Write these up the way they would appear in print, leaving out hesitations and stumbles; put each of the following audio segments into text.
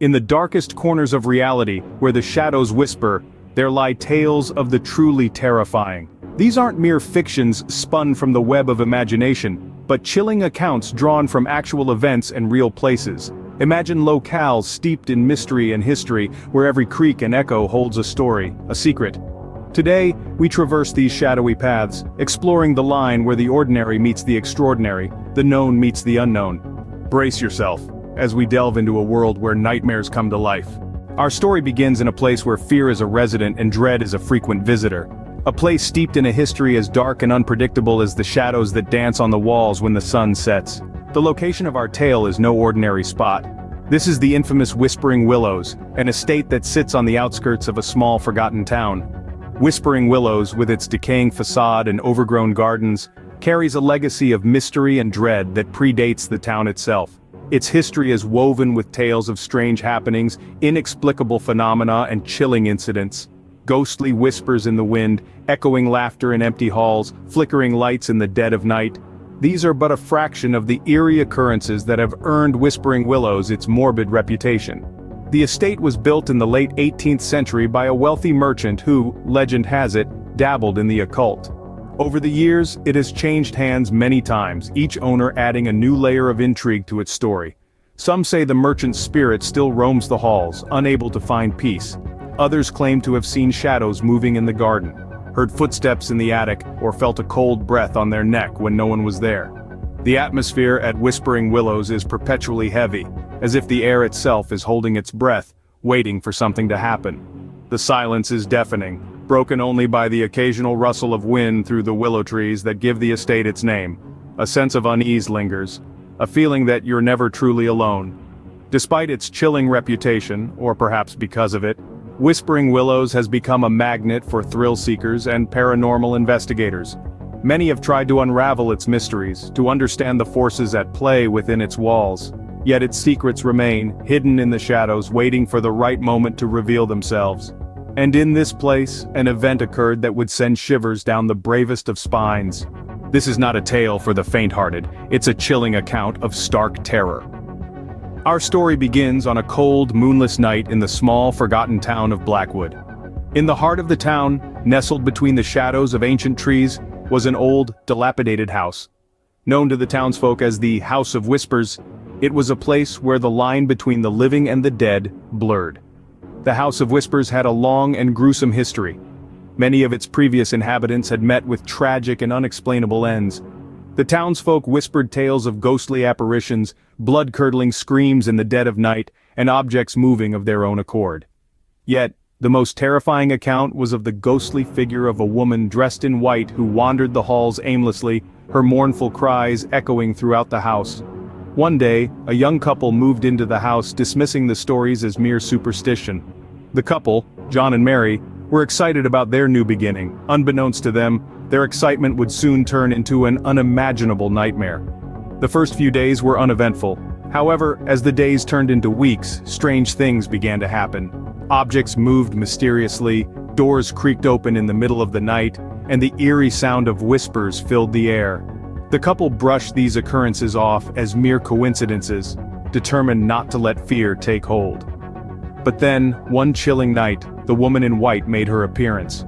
In the darkest corners of reality, where the shadows whisper, there lie tales of the truly terrifying. These aren't mere fictions spun from the web of imagination, but chilling accounts drawn from actual events and real places. Imagine locales steeped in mystery and history, where every creak and echo holds a story, a secret. Today, we traverse these shadowy paths, exploring the line where the ordinary meets the extraordinary, the known meets the unknown. Brace yourself, as we delve into a world where nightmares come to life. Our story begins in a place where fear is a resident and dread is a frequent visitor. A place steeped in a history as dark and unpredictable as the shadows that dance on the walls when the sun sets. The location of our tale is no ordinary spot. This is the infamous Whispering Willows, an estate that sits on the outskirts of a small forgotten town. Whispering Willows, with its decaying facade and overgrown gardens, carries a legacy of mystery and dread that predates the town itself. Its history is woven with tales of strange happenings, inexplicable phenomena and chilling incidents. Ghostly whispers in the wind, echoing laughter in empty halls, flickering lights in the dead of night. These are but a fraction of the eerie occurrences that have earned Whispering Willows its morbid reputation. The estate was built in the late 18th century by a wealthy merchant who, legend has it, dabbled in the occult. Over the years, it has changed hands many times, each owner adding a new layer of intrigue to its story. Some say the merchant's spirit still roams the halls, unable to find peace. Others claim to have seen shadows moving in the garden, heard footsteps in the attic, or felt a cold breath on their neck when no one was there. The atmosphere at Whispering Willows is perpetually heavy, as if the air itself is holding its breath, waiting for something to happen. The silence is deafening, broken only by the occasional rustle of wind through the willow trees that give the estate its name. A sense of unease lingers, a feeling that you're never truly alone. Despite its chilling reputation, or perhaps because of it, Whispering Willows has become a magnet for thrill-seekers and paranormal investigators. Many have tried to unravel its mysteries, to understand the forces at play within its walls. Yet its secrets remain, hidden in the shadows, waiting for the right moment to reveal themselves. And in this place, an event occurred that would send shivers down the bravest of spines. This is not a tale for the faint-hearted, it's a chilling account of stark terror. Our story begins on a cold, moonless night in the small, forgotten town of Blackwood. In the heart of the town, nestled between the shadows of ancient trees, was an old, dilapidated house. Known to the townsfolk as the House of Whispers, it was a place where the line between the living and the dead blurred. The House of Whispers had a long and gruesome history. Many of its previous inhabitants had met with tragic and unexplainable ends. The townsfolk whispered tales of ghostly apparitions, blood-curdling screams in the dead of night, and objects moving of their own accord. Yet, the most terrifying account was of the ghostly figure of a woman dressed in white who wandered the halls aimlessly, her mournful cries echoing throughout the house. One day, a young couple moved into the house, dismissing the stories as mere superstition. The couple, John and Mary, were excited about their new beginning. Unbeknownst to them, their excitement would soon turn into an unimaginable nightmare. The first few days were uneventful. However, as the days turned into weeks, strange things began to happen. Objects moved mysteriously, doors creaked open in the middle of the night, and the eerie sound of whispers filled the air. The couple brushed these occurrences off as mere coincidences, determined not to let fear take hold. But then, one chilling night, the woman in white made her appearance.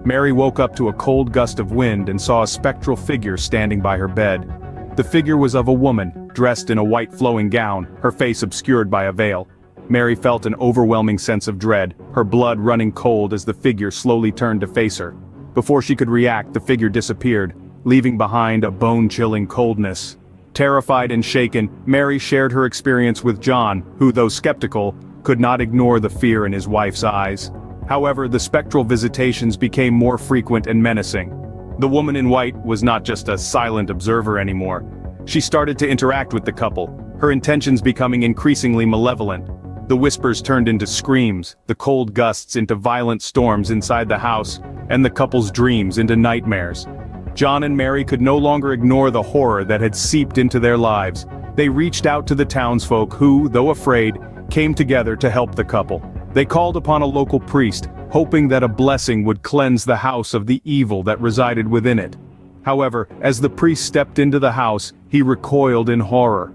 Mary woke up to a cold gust of wind and saw a spectral figure standing by her bed. The figure was of a woman, dressed in a white flowing gown, her face obscured by a veil. Mary felt an overwhelming sense of dread, her blood running cold as the figure slowly turned to face her. Before she could react, the figure disappeared, leaving behind a bone-chilling coldness. Terrified and shaken, Mary shared her experience with John, who, though skeptical, could not ignore the fear in his wife's eyes. However, the spectral visitations became more frequent and menacing. The woman in white was not just a silent observer anymore. She started to interact with the couple, her intentions becoming increasingly malevolent. The whispers turned into screams, the cold gusts into violent storms inside the house, and the couple's dreams into nightmares. John and Mary could no longer ignore the horror that had seeped into their lives. They reached out to the townsfolk who, though afraid, came together to help the couple. They called upon a local priest, hoping that a blessing would cleanse the house of the evil that resided within it. However, as the priest stepped into the house, he recoiled in horror.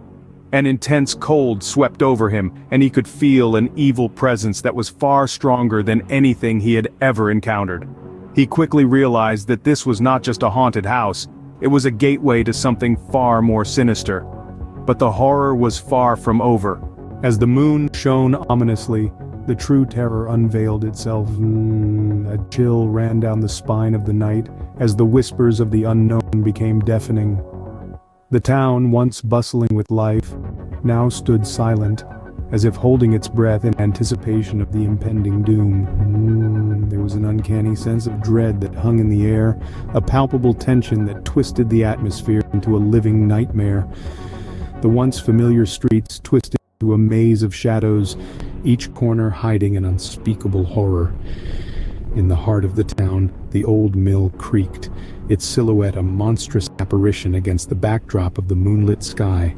An intense cold swept over him, and he could feel an evil presence that was far stronger than anything he had ever encountered. He quickly realized that this was not just a haunted house, it was a gateway to something far more sinister. But the horror was far from over. As the moon shone ominously, the true terror unveiled itself. A chill ran down the spine of the night as the whispers of the unknown became deafening. The town, once bustling with life, now stood silent, as if holding its breath in anticipation of the impending doom. There was an uncanny sense of dread that hung in the air, a palpable tension that twisted the atmosphere into a living nightmare. The once familiar streets twisted into a maze of shadows, each corner hiding an unspeakable horror. In the heart of the town, the old mill creaked, its silhouette a monstrous apparition against the backdrop of the moonlit sky.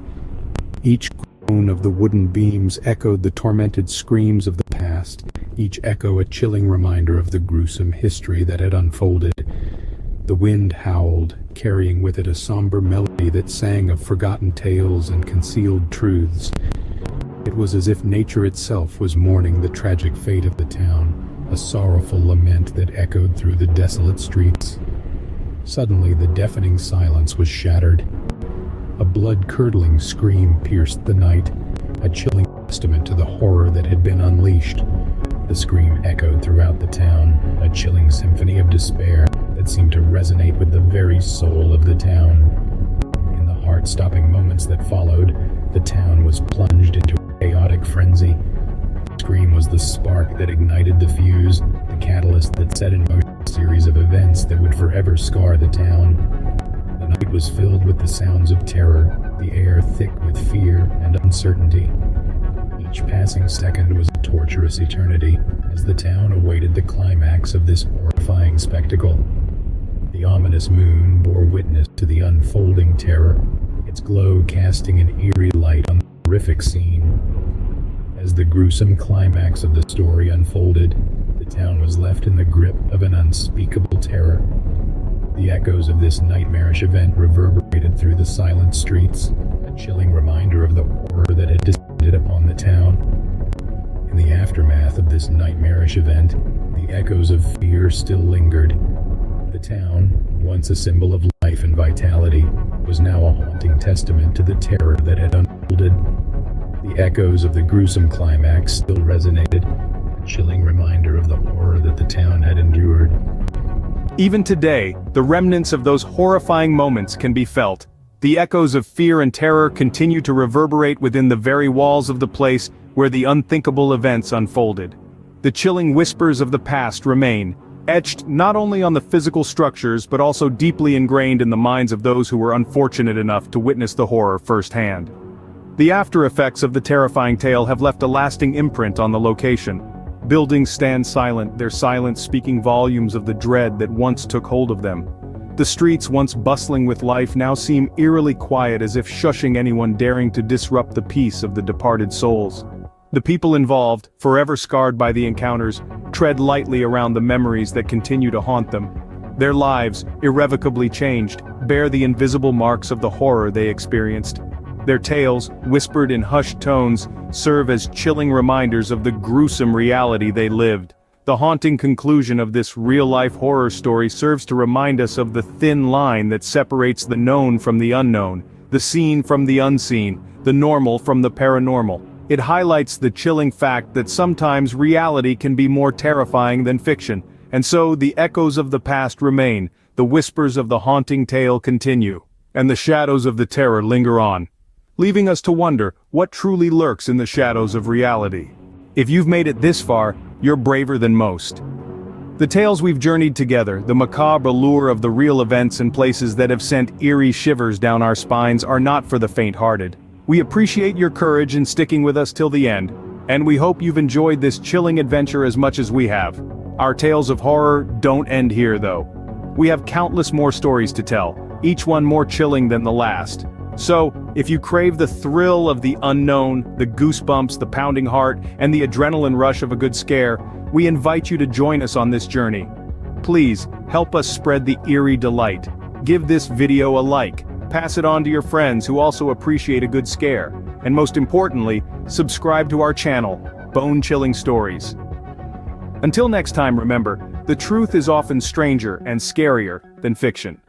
Each groan of the wooden beams echoed the tormented screams of the past, each echo a chilling reminder of the gruesome history that had unfolded. The wind howled, carrying with it a somber melody that sang of forgotten tales and concealed truths. It was as if nature itself was mourning the tragic fate of the town, a sorrowful lament that echoed through the desolate streets. Suddenly, the deafening silence was shattered. A blood-curdling scream pierced the night, a chilling testament to the horror that had been unleashed. The scream echoed throughout the town, a chilling symphony of despair that seemed to resonate with the very soul of the town. In the heart-stopping moments that followed, the town was plunged into a chaotic frenzy. The scream was the spark that ignited the fuse, the catalyst that set in motion a series of events that would forever scar the town. The night was filled with the sounds of terror, the air thick with fear and uncertainty. Each passing second was a torturous eternity as the town awaited the climax of this horrifying spectacle. The ominous moon bore witness to the unfolding terror, its glow casting an eerie light on the horrific scene. As the gruesome climax of the story unfolded, the town was left in the grip of an unspeakable terror. The echoes of this nightmarish event reverberated through the silent streets, a chilling reminder of the horror that had descended upon the town. In the aftermath of this nightmarish event, the echoes of fear still lingered. The town, once a symbol of life and vitality, was now a haunting testament to the terror that had unfolded. The echoes of the gruesome climax still resonated, a chilling reminder of the horror that the town had endured. Even today, the remnants of those horrifying moments can be felt. The echoes of fear and terror continue to reverberate within the very walls of the place where the unthinkable events unfolded. The chilling whispers of the past remain, etched not only on the physical structures but also deeply ingrained in the minds of those who were unfortunate enough to witness the horror firsthand. The after effects of the terrifying tale have left a lasting imprint on the location. Buildings stand silent, their silence speaking volumes of the dread that once took hold of them. The streets, once bustling with life, now seem eerily quiet, as if shushing anyone daring to disrupt the peace of the departed souls. The people involved, forever scarred by the encounters, tread lightly around the memories that continue to haunt them. Their lives, irrevocably changed, bear the invisible marks of the horror they experienced. Their tales, whispered in hushed tones, serve as chilling reminders of the gruesome reality they lived. The haunting conclusion of this real-life horror story serves to remind us of the thin line that separates the known from the unknown, the seen from the unseen, the normal from the paranormal. It highlights the chilling fact that sometimes reality can be more terrifying than fiction, and so the echoes of the past remain, the whispers of the haunting tale continue, and the shadows of the terror linger on, leaving us to wonder what truly lurks in the shadows of reality. If you've made it this far, you're braver than most. The tales we've journeyed together, the macabre allure of the real events and places that have sent eerie shivers down our spines, are not for the faint-hearted. We appreciate your courage in sticking with us till the end, and we hope you've enjoyed this chilling adventure as much as we have. Our tales of horror don't end here, though. We have countless more stories to tell, each one more chilling than the last. So, if you crave the thrill of the unknown, the goosebumps, the pounding heart, and the adrenaline rush of a good scare, we invite you to join us on this journey. Please, help us spread the eerie delight. Give this video a like, pass it on to your friends who also appreciate a good scare, And most importantly, subscribe to our channel, Bone Chilling Stories. Until next time, remember, the truth is often stranger and scarier than fiction.